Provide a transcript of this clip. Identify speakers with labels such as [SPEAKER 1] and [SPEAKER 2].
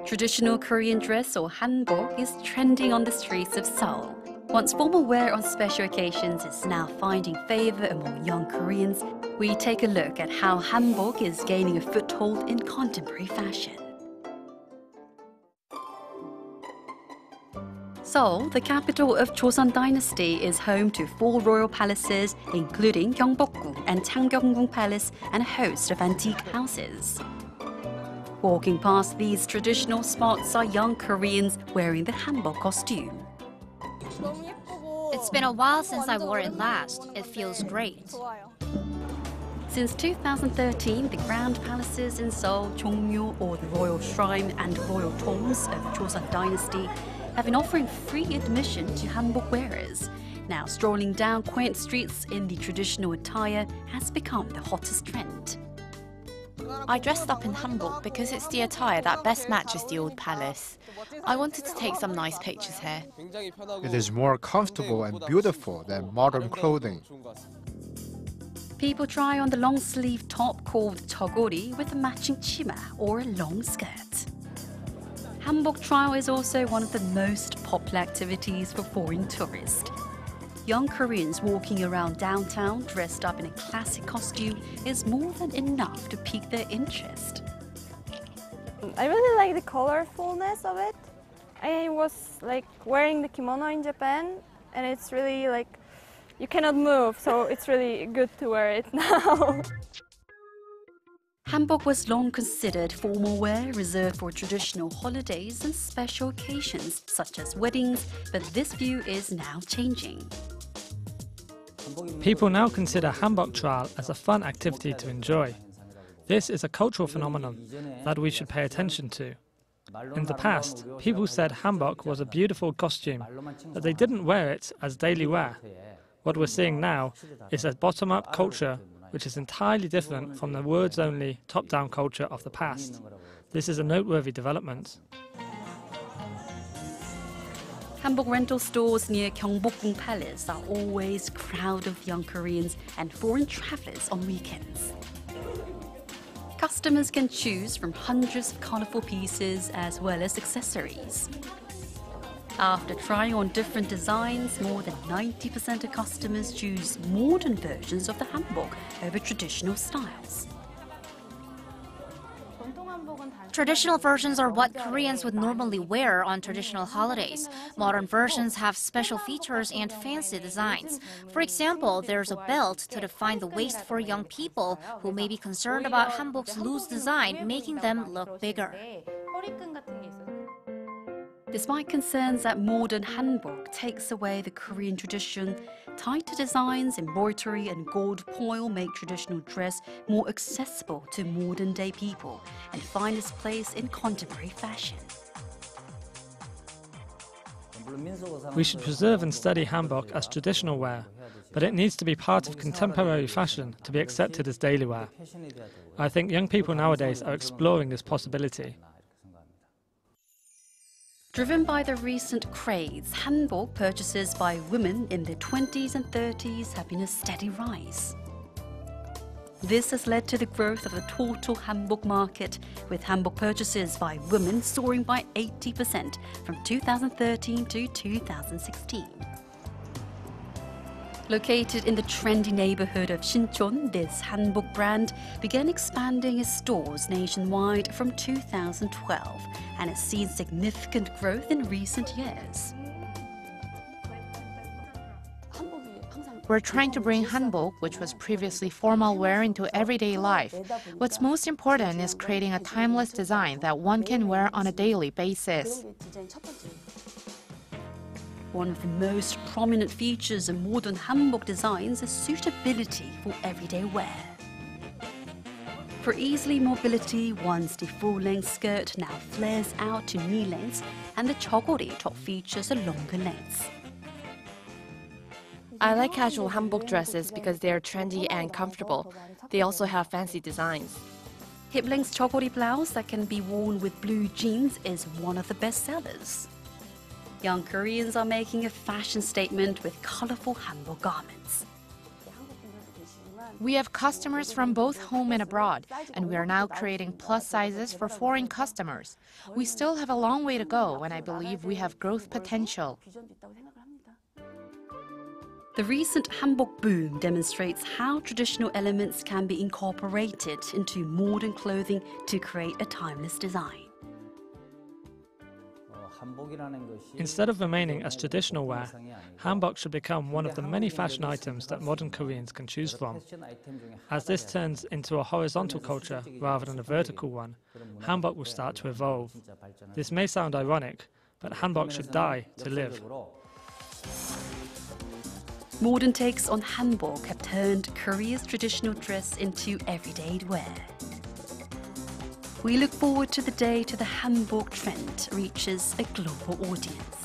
[SPEAKER 1] Traditional Korean dress, or hanbok, is trending on the streets of Seoul. Once formal wear on special occasions is now finding favor among young Koreans, we take a look at how hanbok is gaining a foothold in contemporary fashion. Seoul, the capital of Joseon Dynasty, is home to 4 royal palaces, including Gyeongbokgung and Changgyeonggung Palace, and a host of antique houses. Walking past these traditional spots are young Koreans wearing the hanbok costume.
[SPEAKER 2] It's been a while since I wore it last. It feels great.
[SPEAKER 1] Since 2013, the grand palaces in Seoul, Jongmyo, or the Royal Shrine and Royal Tombs of Joseon Dynasty, have been offering free admission to hanbok wearers. Now, strolling down quaint streets in the traditional attire has become the hottest trend.
[SPEAKER 3] I dressed up in hanbok because it's the attire that best matches the old palace. I wanted to take some nice pictures here.
[SPEAKER 4] It is more comfortable and beautiful than modern clothing.
[SPEAKER 1] People try on the long-sleeve top called jeogori with a matching chima or a long skirt. Hanbok trial is also one of the most popular activities for foreign tourists. Young Koreans walking around downtown dressed up in a classic costume is more than enough to pique their interest.
[SPEAKER 5] I really like the colorfulness of it. I was wearing the kimono in Japan, and it's really you cannot move, so it's really good to wear it now.
[SPEAKER 1] Hanbok was long considered formal wear reserved for traditional holidays and special occasions such as weddings, but this view is now changing.
[SPEAKER 6] People now consider hanbok trial as a fun activity to enjoy. This is a cultural phenomenon that we should pay attention to. In the past, people said hanbok was a beautiful costume, but they didn't wear it as daily wear. What we're seeing now is a bottom-up culture which is entirely different from the words-only, top-down culture of the past. This is a noteworthy development.
[SPEAKER 1] Hanbok rental stores near Gyeongbokgung Palace are always crowded of young Koreans and foreign travelers on weekends. Customers can choose from hundreds of colorful pieces as well as accessories. After trying on different designs, more than 90% of customers choose modern versions of the hanbok over traditional styles.
[SPEAKER 2] Traditional versions are what Koreans would normally wear on traditional holidays. Modern versions have special features and fancy designs. For example, there's a belt to define the waist for young people who may be concerned about hanbok's loose design, making them look bigger.
[SPEAKER 1] Despite concerns that modern hanbok takes away the Korean tradition, tighter designs, embroidery and gold foil make traditional dress more accessible to modern-day people and find its place in contemporary fashion.
[SPEAKER 6] We should preserve and study hanbok as traditional wear, but it needs to be part of contemporary fashion to be accepted as daily wear. I think young people nowadays are exploring this possibility.
[SPEAKER 1] Driven by the recent craze, hanbok purchases by women in their 20s and 30s have been a steady rise. This has led to the growth of the total hanbok market, with hanbok purchases by women soaring by 80% from 2013 to 2016. Located in the trendy neighborhood of Sinchon, this hanbok brand began expanding its stores nationwide from 2012 and has seen significant growth in recent years.
[SPEAKER 3] We're trying to bring hanbok, which was previously formal wear, into everyday life. What's most important is creating a timeless design that one can wear on a daily basis.
[SPEAKER 1] One of the most prominent features of modern hanbok designs is suitability for everyday wear. For easy mobility, one's the full-length skirt now flares out to knee lengths, and the jeogori top features a longer length.
[SPEAKER 7] I like casual hanbok dresses because they are trendy and comfortable. They also have fancy designs.
[SPEAKER 1] Hip-length jeogori blouse that can be worn with blue jeans is one of the best sellers. Young Koreans are making a fashion statement with colorful hanbok garments.
[SPEAKER 3] We have customers from both home and abroad, and we are now creating plus sizes for foreign customers. We still have a long way to go, and I believe we have growth potential.
[SPEAKER 1] The recent hanbok boom demonstrates how traditional elements can be incorporated into modern clothing to create a timeless design.
[SPEAKER 6] Instead of remaining as traditional wear, hanbok should become one of the many fashion items that modern Koreans can choose from. As this turns into a horizontal culture rather than a vertical one, hanbok will start to evolve. This may sound ironic, but hanbok should die to live.
[SPEAKER 1] Modern takes on hanbok have turned Korea's traditional dress into everyday wear. We look forward to the day the hanbok trend reaches a global audience.